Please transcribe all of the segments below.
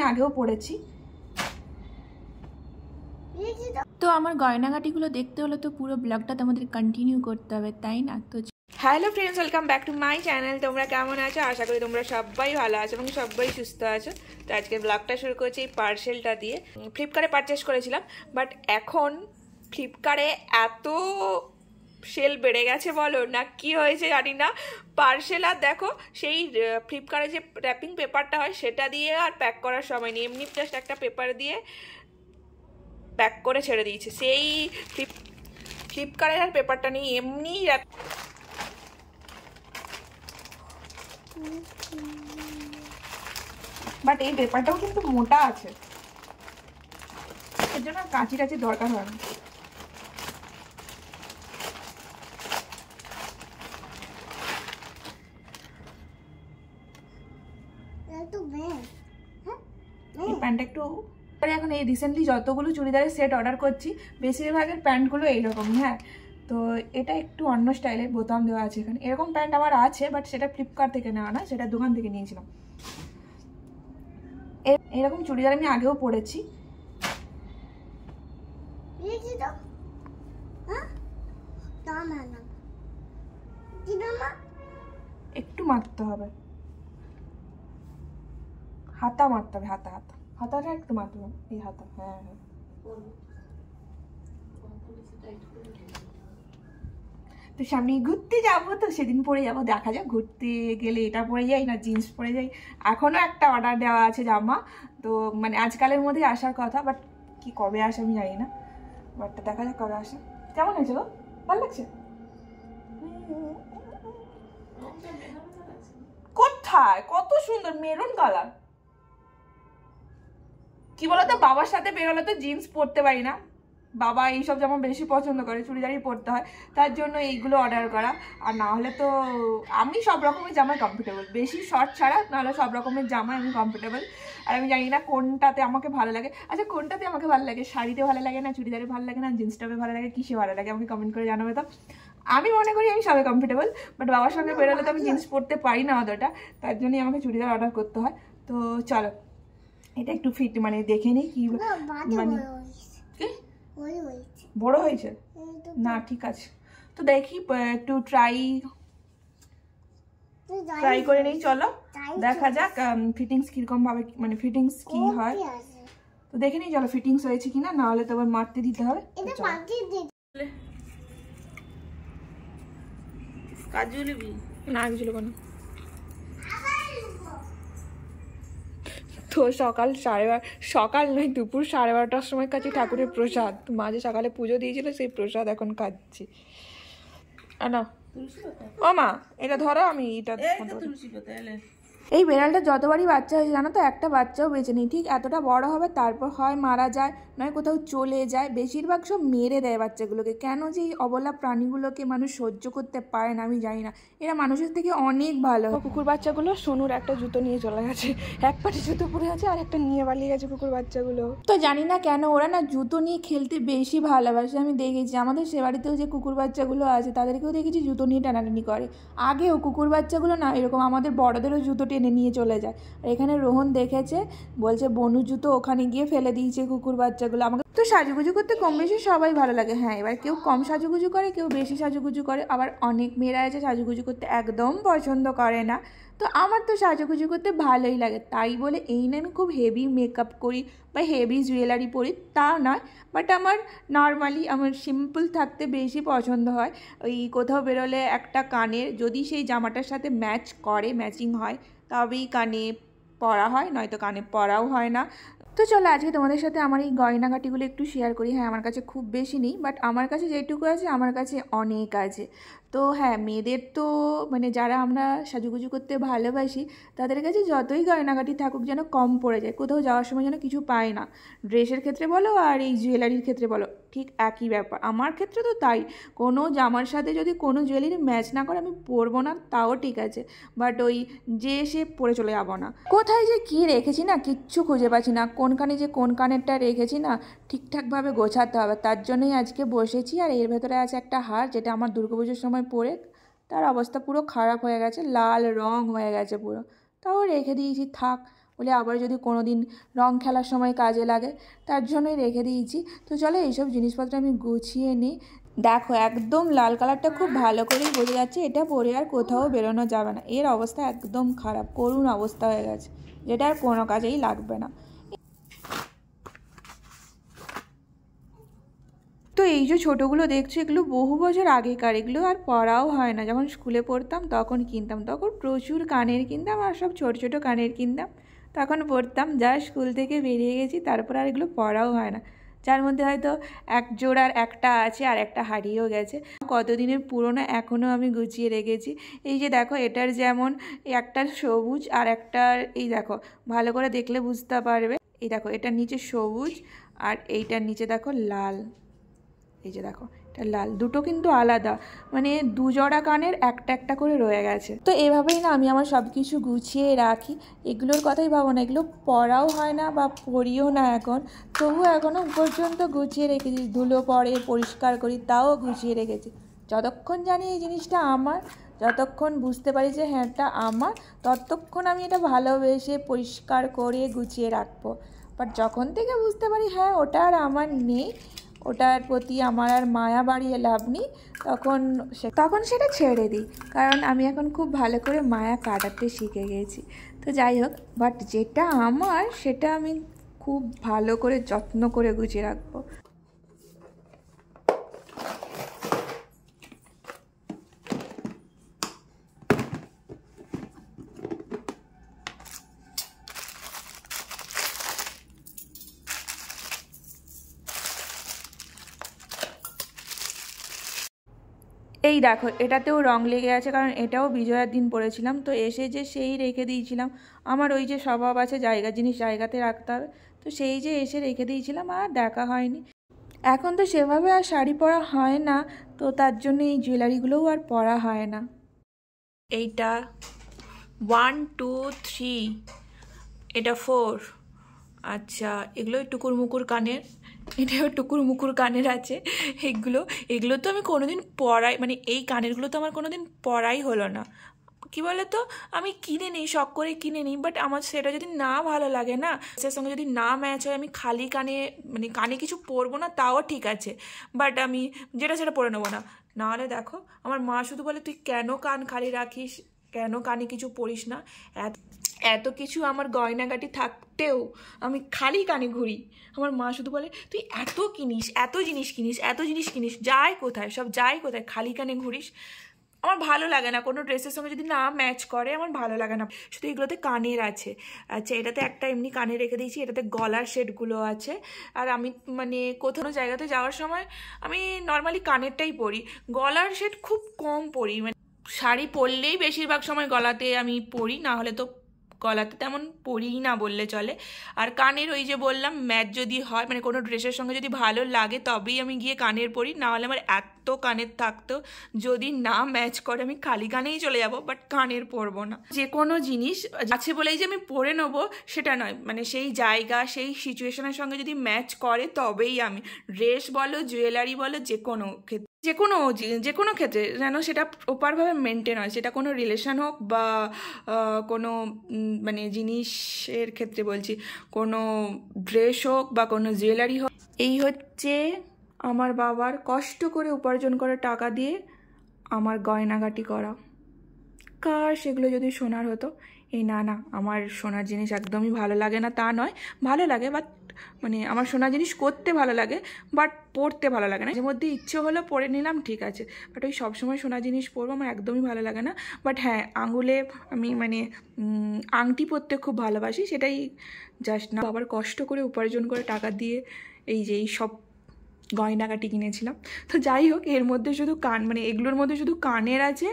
আগেও পড়েছি। তো আমার গয়নাগাটিগুলো দেখতে হলে তো পুরো ব্লগটা তোমাদের কন্টিনিউ করতে হবে, তাই না? তো hello friends, welcome back to my channel. তোমরা কেমন আছো? আশা করি তোমরা সবাই ভালো আছো এবং সবাই সুস্থ আছো। তো আজকে ব্লগটা শুরু করছি এই পার্সেলটা দিয়ে। ফ্লিপকার্টে পারচেস করেছিলাম, বাট এখন ফ্লিপকার্টে এত সেল বেড়ে গেছে বলো না, কি হয়েছে জানি না। পার্সেল আর দেখো সেই ফ্লিপকার্টে যে র্যাপিং পেপারটা হয় সেটা দিয়ে আর প্যাক করার সময় নেই, এমনি জাস্ট একটা পেপার দিয়ে প্যাক করে ছেড়ে দিয়েছে। সেই ফ্লিপকার্টের আর পেপারটা নেই, এমনি বাট এই পেপারটাও কিন্তু মোটা আছে, এর জন্য কাঁচি টাচি দরকার হয় না। এই প্যান্টটা একটু এখন এই রিসেন্টলি যতগুলো চুড়িদারের সেট অর্ডার করছি বেশিরভাগের প্যান্টগুলো এইরকম। হ্যাঁ, তো এটা একটু অন্য স্টাইলের, বোতাম দেওয়া আছে এখানে। এরকম প্যান্ট আমার আছে, বাট সেটা ফ্লিপকার্ট থেকে নেওয়া না, সেটা দোকান থেকে নিয়েছিলাম। এরকম চুড়িদার আমি আগেও পরেছি। একটু মারতে হবে, হাতা মারতে হবে, হাতাটা একটু মারতে হবে, এই হাতা। হ্যাঁ হ্যাঁ, তো সামনে ঘুরতে যাবো, তো সেদিন পরে যাবো, দেখা যাক। ঘুরতে গেলে এটা পরে যাই না জিন্স পরে যাই। এখনো একটা অর্ডার দেওয়া আছে জামা, তো মানে আজকালের মধ্যে আসার কথা, বাট কি কবে আসে আমি জানি না। বাট দেখা যাক কবে আসে। কেমন হয়েছে গো? ভালো লাগছে? কোথায়? কত সুন্দর মেরুন কালার। কি বলতো, বাবার সাথে বেরোলে তো জিন্স পরতে পারি না, বাবা এইসব জামা বেশি পছন্দ করে, চুড়িদারই পরতে হয়, তার জন্য এইগুলো অর্ডার করা। আর না হলে তো আমি সব রকমের জামায় কমফোর্টেবল, বেশি শর্ট ছাড়া নাহলে সব রকমের জামায় আমি কমফোর্টেবল। আর আমি জানি না কোনটাতে আমাকে ভালো লাগে। আচ্ছা, কোনটাতে আমাকে ভালো লাগে? শাড়িতে ভালো লাগে না, চুড়িদারে ভালো লাগে না, জিন্স টপে ভালো লাগে, কিসে ভালো লাগে আমাকে কমেন্ট করে জানাবে তো। আমি মনে করি আমি সবাই কমফোর্টেবল, বাট বাবার সঙ্গে বেরোলে তো আমি জিন্স পরতে পারি না অতটা, তার জন্যই আমাকে চুড়িদার অর্ডার করতে হয়। তো চলো এটা একটু ফিট মানে দেখে নিই কি মানে বড় হয়েছে না। ঠিক আছে, তো দেখি একটু ট্রাই করে নিই। চলো দেখা যাক ফিটিংস কিরকম ভাবে, মানে ফিটিংস কি হয় তো দেখে নিই। চলো ফিটিংস হয়েছে কিনা, না হলে তো আবার মারতে দিতে হবে। না কেন তো সকাল নয়, দুপুর 12:30টার সময় কাছে ঠাকুরের প্রসাদ, মাঝে সকালে পুজো দিয়েছিল, সেই প্রসাদ এখন খাচ্ছি। না ও মা, এটা ধরো, আমি এটা এই বেড়ালটা যতবারই বাচ্চা হয়েছে জানো তো, একটা বাচ্চাও বেঁচে নেই। ঠিক এতটা বড় হবে তারপর হয় মারা যায়, নয় কোথাও চলে যায়, বেশিরভাগ সব মেরে দেয় বাচ্চাগুলোকে। কেন যে এই অবলা প্রাণীগুলোকে মানুষ সহ্য করতে পারে না আমি জানি না। এরা মানুষের থেকে অনেক ভালো। কুকুর বাচ্চাগুলো সোনুর একটা জুতো নিয়ে চলে গেছে, এক পাটি জুতো পরে আছে আর একটা নিয়ে পালিয়ে গেছে কুকুর বাচ্চাগুলো। তো জানি না কেন ওরা না জুতো নিয়ে খেলতে বেশি ভালোবাসে। আমি দেখেছি আমাদের সে বাড়িতেও যে কুকুর বাচ্চাগুলো আছে তাদেরকেও দেখেছি জুতো নিয়ে টানাটানি করে। আগেও কুকুর বাচ্চাগুলো না এরকম আমাদের বড়দেরও জুতো টেনে নিয়ে চলে যায়। আর এখানে রোহন দেখেছে, বলছে বনু জুতো ওখানে গিয়ে ফেলে দিয়েছে কুকুর বাচ্চাগুলো। আমাকে তো সাজুগুজু করতে কম বেশি সবাই ভালো লাগে। হ্যাঁ, এবার কেউ কম সাজুগুজু করে, কেউ বেশি সাজুগুজু করে, আবার অনেক মেয়েরা আছে সাজুগুজু করতে একদম পছন্দ করে না। তো আমার তো সাজুগুজু করতে ভালোই লাগে, তাই বলে এই না আমি খুব হেভি মেকআপ করি বা হেভি জুয়েলারি পরি তা নয়, বাট আমার নর্মালি আমার সিম্পল থাকতে বেশি পছন্দ হয়। ওই কোথাও বেরোলে একটা কানের যদি সেই জামাটার সাথে ম্যাচ করে, ম্যাচিং হয়, তবেই কানে পরা হয়, নয়তো কানে পরাও হয় না। তো চলো আজকে তোমাদের সাথে আমার এই গয়নাগাটিগুলো একটু শেয়ার করি। হ্যাঁ, আমার কাছে খুব বেশি নেই, বাট আমার কাছে যেটুকু আছে আমার কাছে অনেক আছে। তো হ্যাঁ, মেয়েদের তো মানে যারা আমরা সাজুগুজু করতে ভালোবাসি তাদের কাছে যতই গয়নাগাটি থাকুক যেন কম পড়ে যায়, কোথাও যাওয়ার সময় যেন কিছু পায় না। ড্রেসের ক্ষেত্রে বলো আর এই জুয়েলারির ক্ষেত্রে বলো, ঠিক একই ব্যাপার। আমার ক্ষেত্রে তো তাই, কোনো জামার সাথে যদি কোনো জুয়েলারি ম্যাচ না করে আমি পরবো না, তাও ঠিক আছে, বাট ওই যে সে পরে চলে যাবো না। কোথায় যে কী রেখেছি না কিচ্ছু খুঁজে পাচ্ছি না, কোনখানে যে কোন কানেরটা রেখেছি না ঠিকঠাকভাবে গোছাতে হবে, তার জন্যই আজকে বসেছি। আর এর ভেতরে আছে একটা হার, যেটা আমার দুর্গাপুজোর সময় পরে তার অবস্থা পুরো খারাপ হয়ে গেছে, লাল রং হয়ে গেছে পুরো, তাও রেখে দিয়েছি থাক, বলে আবার যদি কোনো দিন রং খেলার সময় কাজে লাগে, তার জন্যই রেখে দিয়েছি। তো চলো এইসব জিনিসপত্র আমি গুছিয়ে নিই। দেখো একদম লাল কালারটা খুব ভালো করেই বোঝা যাচ্ছে, এটা পরে আর কোথাও বেরোনো যাবে না। এর অবস্থা একদম খারাপ, করুণ অবস্থা হয়ে গেছে, যেটা আর কোনো কাজেই লাগবে না। তো এই যে ছোটোগুলো দেখছো, এগুলো বহু বছর আগেকার, এগুলো আর পরাও হয় না। যখন স্কুলে পড়তাম তখন কিনতাম, তখন প্রচুর কানের কিনতাম আর সব ছোটো ছোটো কানের কিনতাম, তখন পরতাম। যা স্কুল থেকে বেরিয়ে গেছি তারপর আর এগুলো পরাও হয় না, যার মধ্যে হয়তো এক জোড়ার একটা আছে আর একটা হারিয়েও গেছে। কতদিনের পুরনো এখনও আমি গুছিয়ে রেখেছি। এই যে দেখো, এটার যেমন একটা সবুজ আর একটার, এই দেখো ভালো করে দেখলে বুঝতে পারবে, এই দেখো এটার নিচে সবুজ আর এইটার নিচে দেখো লাল। এই যে দেখো এটা লাল, দুটো কিন্তু আলাদা, মানে দু জোড়া কানের একটা একটা করে রয়ে গেছে। তো এভাবেই না আমি আমার সব কিছু গুছিয়ে রাখি। এগুলোর কথাই ভাবো না, এগুলো পরাও হয় না বা পরিও না এখন, তবু এখনও পর্যন্ত গুছিয়ে রেখেছি। ধুলো পরে পরিষ্কার করি তাও গুছিয়ে রেখেছি। যতক্ষণ জানি এই জিনিসটা আমার, যতক্ষণ বুঝতে পারি যে হ্যাঁ এটা আমার, ততক্ষণ আমি এটা ভালোবেসে পরিষ্কার করে গুছিয়ে রাখবো। বাট যখন থেকে বুঝতে পারি হ্যাঁ ওটা আর আমার নেই, ওটার প্রতি আমার আর মায়া বাড়িয়ে লাভ নেই, তখন সেটা ছেড়ে দিই। কারণ আমি এখন খুব ভালো করে মায়া কাটাতে শিখে গেছি। তো যাই হোক, বাট যেটা আমার সেটা আমি খুব ভালো করে যত্ন করে গুছিয়ে রাখবো। এই দেখো এটাতেও রং লেগে আছে, কারণ এটাও বিজয়ার দিন পরেছিলাম। তো এসে যে সেই রেখে দিয়েছিলাম, আমার ওই যে স্বভাব আছে জিনিস জায়গাতে রাখতে হবে, তো সেই যে এসে রেখে দিয়েছিলাম আর দেখা হয়নি। এখন তো সেভাবে আর শাড়ি পরা হয় না, তো তার জন্য এই জুয়েলারিগুলোও আর পরা হয় না। এইটা 1 2 3, এটা 4। আচ্ছা, এগুলো টুকুর মুকুর কানের, এটাও টুকুর মুকুর কানের আছে। এগুলো তো আমি কোনোদিন পরাই, মানে এই কানেরগুলো তো আমার কোনোদিন পরাই হলো না। কি বলে তো, আমি কিনে নিই, শখ করে কিনে নিই, বাট আমার সেটা যদি না ভালো লাগে না, সে সঙ্গে যদি না ম্যাচ হয়, আমি খালি কানে, মানে কানে কিছু পরবো না তাও ঠিক আছে, বাট আমি যেটা সেটা পরে নেবো না। নাহলে দেখো আমার মা শুধু বলে তুই কেন কান খালি রাখিস, কেন কানে কিছু পরিস না। এত কিছু আমার গয়নাগাটি থাকতেও আমি খালি কানে ঘুরি। আমার মা শুধু বলে তুই এত কিনিস, এত জিনিস কিনিস, এত জিনিস কিনিস, যায় কোথায়, সব যায় কোথায়, খালি কানে ঘুরিস। আমার ভালো লাগে না, কোনো ড্রেসের সঙ্গে যদি না ম্যাচ করে আমার ভালো লাগে না। শুধু এগুলোতে কানের আছে। আচ্ছা, এটাতে একটা এমনি কানে রেখে দিয়েছি, এটাতে গলার সেটগুলো আছে। আর আমি মানে কোথাও জায়গাতে যাওয়ার সময় আমি নর্মালি কানেরটাই পরি, গলার সেট খুব কম পরি। মানে শাড়ি পরলেই বেশিরভাগ সময় গলাতে আমি পরি, না হলে তো গলাতে তেমন পরিই না বললে চলে। আর কানের ওই যে বললাম, ম্যাচ যদি হয়, মানে কোনো ড্রেসের সঙ্গে যদি ভালো লাগে তবেই আমি গিয়ে কানের পরি, না হলে আমার এত কানের থাকতো, যদি না ম্যাচ করে আমি খালি কানেই চলে যাব, বাট কানের পরবো না। যে কোনো জিনিস আছে বলেই যে আমি পরে নেবো সেটা নয়, মানে সেই জায়গা সেই সিচুয়েশনের সঙ্গে যদি ম্যাচ করে তবেই আমি, ড্রেস বলো জুয়েলারি বলো যে কোনো ক্ষেত্রে, যে কোনো ক্ষেত্রে যেন সেটা প্রপারভাবে মেনটেন হয়, সেটা কোনো রিলেশন হোক বা কোনো মানে জিনিসের ক্ষেত্রে বলছি, কোনো ড্রেস হোক বা কোনো জুয়েলারি হোক। এই হচ্ছে আমার বাবার কষ্ট করে উপার্জন করা টাকা দিয়ে আমার গয়নাগাটি করা। কাশ এগুলো যদি সোনার হতো। এই না, আমার সোনার জিনিস একদমই ভালো লাগে না তা নয়, ভালো লাগে, বাট মানে আমার সোনার জিনিস করতে ভালো লাগে, বাট পরতে ভালো লাগে না। এর মধ্যে ইচ্ছে হলো পরে নিলাম, ঠিক আছে, বাট ওই সবসময় সোনার জিনিস পরবো আমার একদমই ভালো লাগে না। বাট হ্যাঁ, আঙুলে আমি মানে আংটি পরতে খুব ভালোবাসি, সেটাই জাস্ট না, বাবার কষ্ট করে উপার্জন করে টাকা দিয়ে এই সব গয়নাগাটি কিনেছিলাম। তো যাই হোক, এর মধ্যে শুধু মানে এগুলোর মধ্যে শুধু কানের আছে,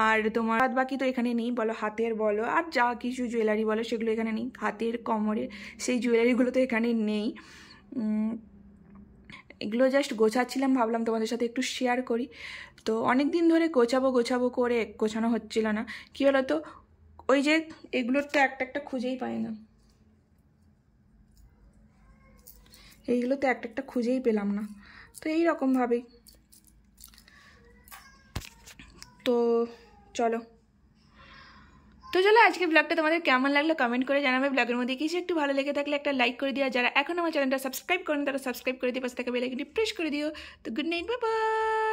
আর তোমার বাদ বাকি তো এখানে নেই, বলো হাতের বলো আর যা কিছু জুয়েলারি বলো সেগুলো এখানে নেই। হাতের কোমরের সেই জুয়েলারিগুলো তো এখানে নেই। এগুলো জাস্ট গোছাচ্ছিলাম, ভাবলাম তোমাদের সাথে একটু শেয়ার করি। তো অনেক দিন ধরে গোছাবো করে গোছানো হচ্ছিল না। কী হলো তো, ওই যে এগুলোর তো একটা একটা খুঁজেই পাই না, এইগুলো তো একটা একটা খুঁজেই পেলাম না। তো এইরকমভাবেই, তো চলো তো চলো আজকে ব্লগটা তোমাদের কেমন লাগলো কমেন্ট করে জানাবে। ব্লগের মধ্যে কিছু একটু ভালো লেগে থাকলে একটা লাইক করে দিও, যারা এখন আমার চ্যানেলটা সাবস্ক্রাইব করেন তারা সাবস্ক্রাইব করে দিয়ে পাশে থাকা বেল আইকনটি প্রেস করে দিও। তো গুড নাইট, বাই বাই।